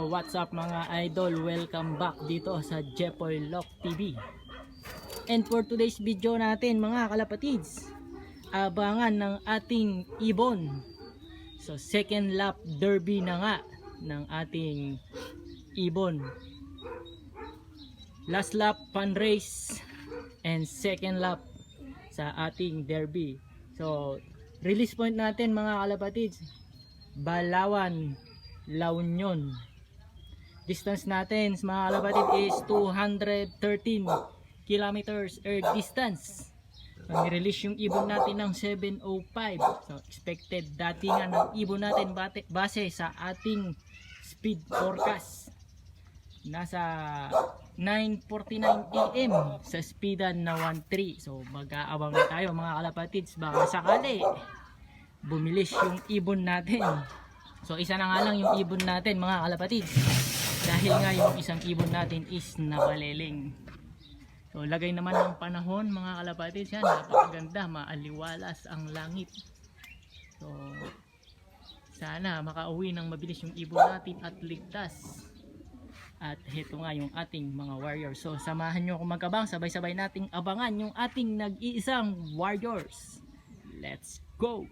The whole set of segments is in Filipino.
So what's up mga idol, welcome back dito sa Jepoy Lock TV. And for today's video natin mga kalapatids, abangan ng ating ibon. So second lap derby na nga ng ating ibon. Last lap fun race and second lap sa ating derby. So release point natin mga kalapatids, Balawan, La Union. Distance natin mga kalapatid is 213 kilometers air distance. Nirelease yung ibon natin ng 7:05. So expected datingan ng ibon natin base sa ating speed forecast. Nasa 9:49 AM sa speedan na 13. So mag-aabang na tayo mga kalapatids, baka sakali bumilis yung ibon natin. So isa na nga lang yung ibon natin mga kalapatids, dahil nga yung isang ibon natin is nabaliling. So lagay naman ng panahon mga kalapatids, yan, napakaganda, maaliwalas ang langit. So sana makauwi ng mabilis yung ibon natin at ligtas. At heto nga yung ating mga warriors. So samahan nyo kung magkabang, sabay-sabay nating abangan yung ating nag-iisang warriors. Let's go!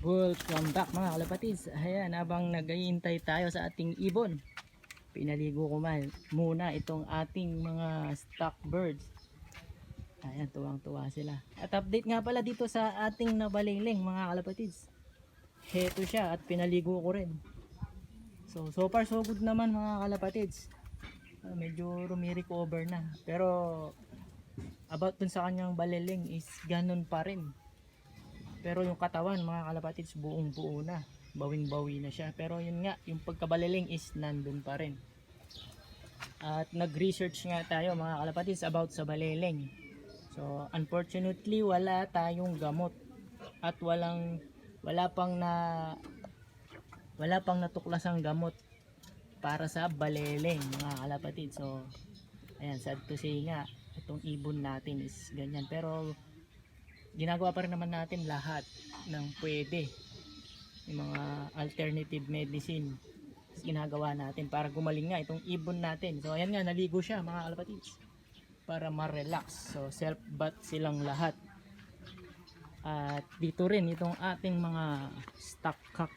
Welcome back mga kalapatids. Ayan, habang nag-iintay tayo sa ating ibon, pinaligo ko muna itong ating mga stock birds. Ayan, tuwang-tuwa sila. At update nga pala dito sa ating nabaliling mga kalapatids. Heto siya at pinaligo ko rin. So far so good naman mga kalapatids. Medyo rumiri-cover na. Pero about dun sa kanyang baliling is ganun pa rin. Pero yung katawan mga kalapatids buong buo na, bawing-bawi na siya. Pero yun nga, yung pagkabaliling is nandun pa rin. At nag-research nga tayo mga kalapatids about sa baliling. So unfortunately wala tayong gamot at wala pang natuklasang gamot para sa baliling mga kalapatids. So ayan, sad to say nga, itong ibon natin is ganyan. Pero ginagawa pa rin naman natin lahat ng pwede, yung mga alternative medicine ginagawa natin para gumaling nga itong ibon natin. So ayan nga, naligo siya mga kalapatids para ma-relax. So self bath silang lahat. At dito rin itong ating mga stock cock,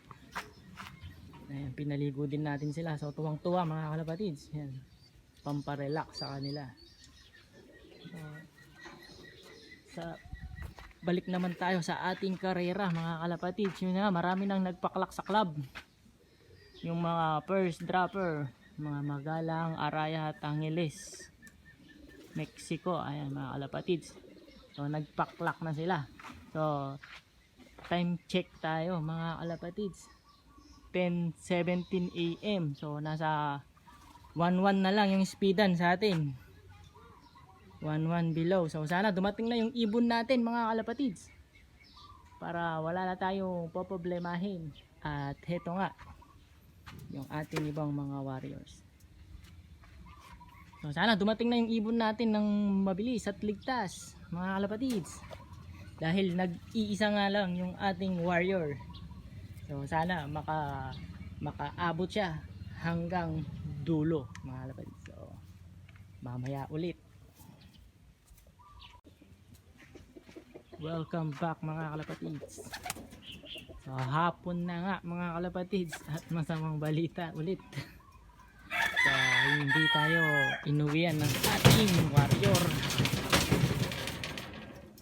ayan, pinaligo din natin sila. So tuwang-tuwa mga kalapatids, ayan, pamparelax sa kanila. Sa balik naman tayo sa ating karera mga kalapatids. Yun nga, marami nang nagpaklak sa club, yung mga first dropper, mga Magalang, Araya at Angeles, Mexico. Ayan mga kalapatids, so nagpaklak na sila. So time check tayo mga kalapatids, 10:17 AM. So nasa 11 na lang yung speedan sa atin, 11 below. So sana dumating na yung ibon natin mga kalapatids para wala na tayong poproblemahin. At heto nga yung ating ibang mga warriors. So sana dumating na yung ibon natin ng mabilis at ligtas mga kalapatids, dahil nag-iisa nga lang yung ating warrior. So sana makaabot siya hanggang dulo mga kalapatids. So mamaya ulit. Welcome back mga kalapatids. So hapon na nga mga kalapatids at masamang balita ulit. So hindi tayo inuwian ng ating warrior.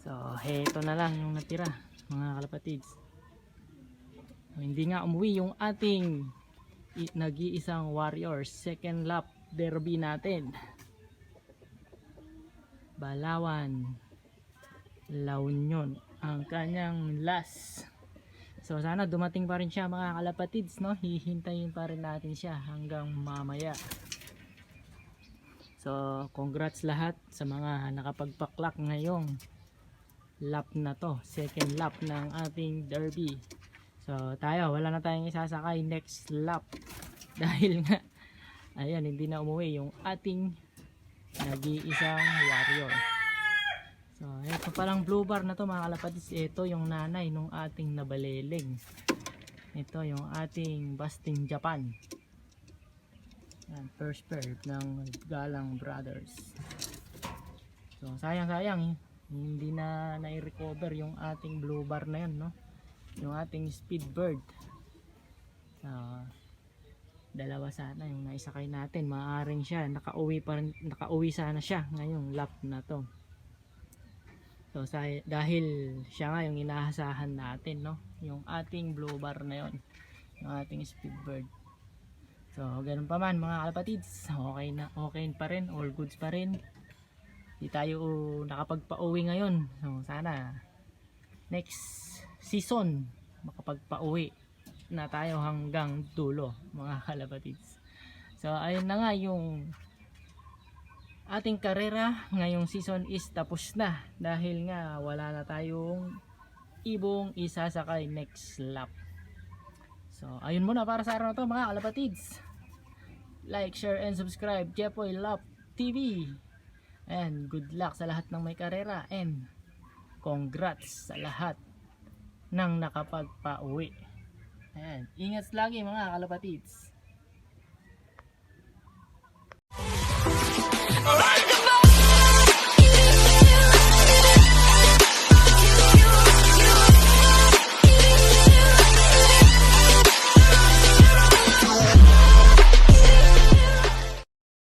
So heto na lang yung natira mga kalapatids. So, hindi nga umuwi yung ating nag-iisang warrior. Second lap derby natin, Balawan, La Union ang kanyang last. So sana dumating pa rin siya mga kalapatids, no? Hihintayin pa rin natin siya hanggang mamaya. So congrats lahat sa mga nakapagpaklak ngayong lap na to, second lap ng ating derby. So tayo, wala na tayong isasakay next lap dahil nga ayan, hindi na umuwi yung ating nag-iisang warrior. So ito palang blue bar na to mga kalapatis, ito yung nanay nung ating nabaliling. Ito yung ating Busting Japan. Yan, first pair ng Galang Brothers. So sayang hindi na nai-recover yung ating blue bar na yun, no? Yung ating Speedbird. So dalawa sana yung naisakay natin, maaaring siya nakauwi sana siya ngayong lap na to. So dahil siya nga yung inaasahan natin, no, yung ating blue bar na yon, yung ating Speedbird. So ganun pa man mga kalapatids, okay pa rin, all goods pa rin. Di tayo nakapagpa-uwi ngayon, so sana next season makapagpa-uwi na tayo hanggang dulo mga kalapatids. So ayun na nga, yung ating karera ngayong season is tapos na dahil nga wala na tayong ibong isasakay next lap. So ayun muna para sa araw na to mga kalapatids. Like, share and subscribe Jepoy Lap TV. And good luck sa lahat ng may karera, and congrats sa lahat ng nakapagpa-uwi. Ayan, ingat lagi mga kalapatids. Alright.